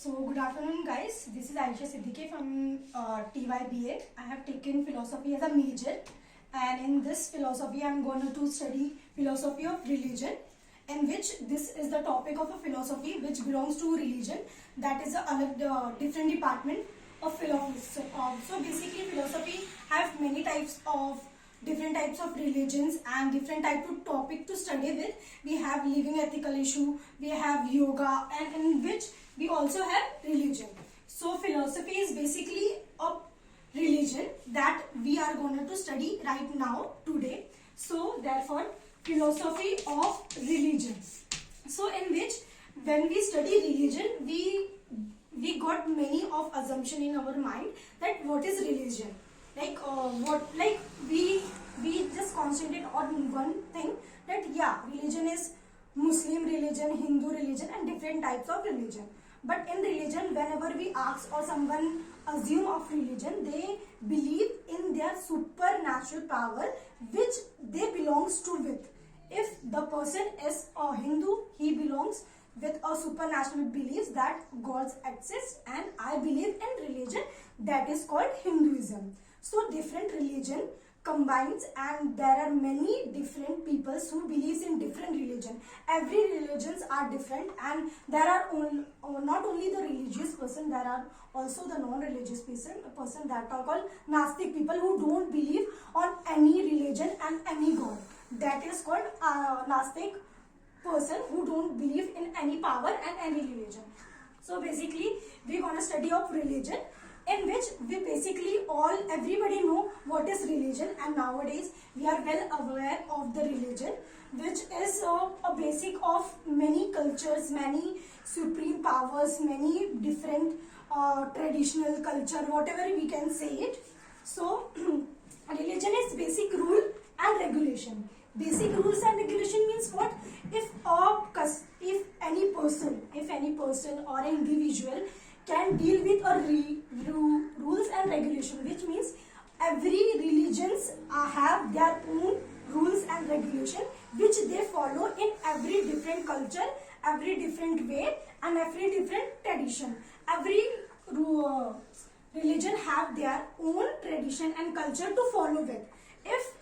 So good afternoon guys, this is Aisha Siddiqui from TYBA. I have taken philosophy as a major, and in this philosophy I am going to study philosophy of religion, in which this is the topic of a philosophy which belongs to religion, that is a different department of philosophy. So basically philosophy have many types of different types of religions and different type of topic to study with. We have living ethical issue, we have yoga, and in which we also have religion. So philosophy is basically a religion that we are going to study right now today. So therefore philosophy of religion. So in which when we study religion, we got many of assumption in our mind that what is religion, we just concentrate on one thing, that religion is Muslim religion, Hindu religion, and different types of religion. But in religion, whenever we ask or someone assume of religion, they believe in their supernatural power which they belongs to with. If the person is a Hindu, he belongs with a supernatural beliefs that gods exist, and I believe in religion that is called Hinduism. So different religion combines, and there are many different peoples who believes in different religion. Every religions are different, and there are not only the religious person, there are also the non-religious person that are called Nastic people, who don't believe on any religion and any god. That is called Nastic person, who don't believe in any power and any religion. So basically we're gonna study of religion, in which we basically everybody know what is religion, and nowadays we are well aware of the religion, which is a basic of many cultures, many supreme powers, many different traditional culture, whatever we can say it. So religion is basic rule and regulation. Basic rules and regulation means what? If any person or an individual can deal with rules and regulation, which means every religions have their own rules and regulation which they follow in every different culture, every different way, and every different tradition. Every religion have their own tradition and culture to follow with. If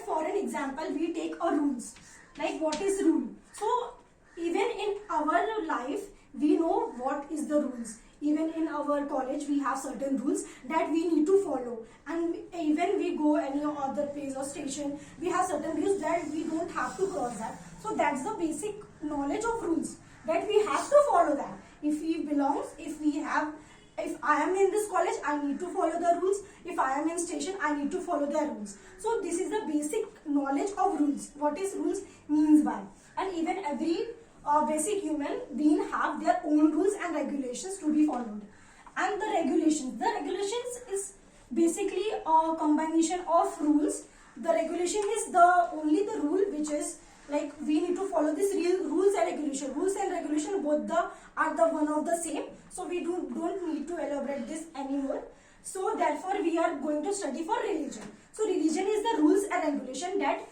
for an example we take a rules, like what is rule? So even in our life we know what is the rules. Even in our college we have certain rules that we need to follow, and even we go any other place or station, we have certain rules that we don't have to cross that. So that's the basic knowledge of rules, that we have to follow that. If I am in this college, I need to follow the rules. If I am in station, I need to follow the rules. So this is the basic knowledge of rules. What is rules means by. And even every basic human being have their own rules and regulations to be followed. And the regulations is basically a combination of rules. The regulation is only the rule which is like we need to follow this rules and regulation. Rules and regulation both are the one of the same. So we don't need to elaborate this anymore. So therefore we are going to study for religion. So religion is the rules and regulation that,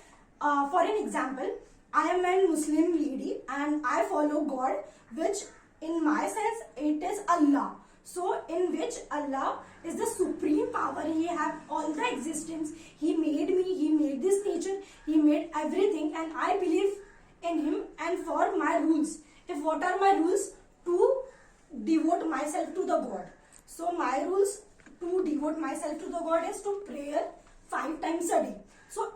for an example, I am a Muslim lady and I follow God, which in my sense it is Allah. So in which Allah is the supreme power. He have all the existence. He made me, he made this nature, he made everything, and I believe in him. And for my rules, what are my rules? To devote myself to the God. So my rules to devote myself to the God is to prayer 5 times a day. So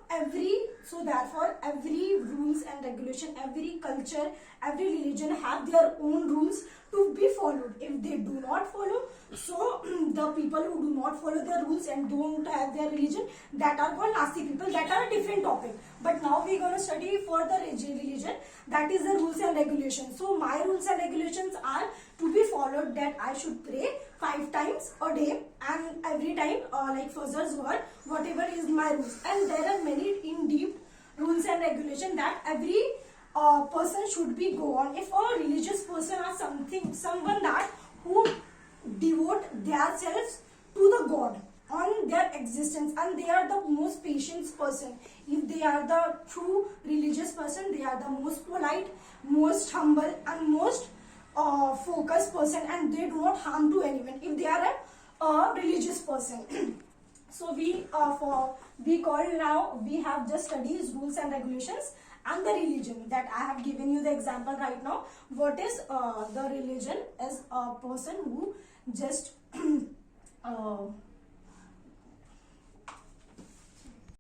therefore every rules and regulation, every culture, every religion have their own rules to be followed. If they do not follow, so the people who do not follow their rules and don't have their religion, that are called Nasti people. That are a different topic. But now we're going to study for the religion, that is the rules and regulations. So my rules and regulations are to be followed, that I should pray 5 times a day, and every time like Fajr's word, whatever is my rules. And there are many in deep rules and regulation that every person should be go on. If a religious person or someone that who devote themselves to the God on their existence, and they are the most patient person. If they are the true religious person, they are the most polite, most humble, and most focused person and they do not harm to anyone if they are a religious person. So we call now, we have just studied rules and regulations and the religion that I have given you the example right now. What is the religion? Is a person who just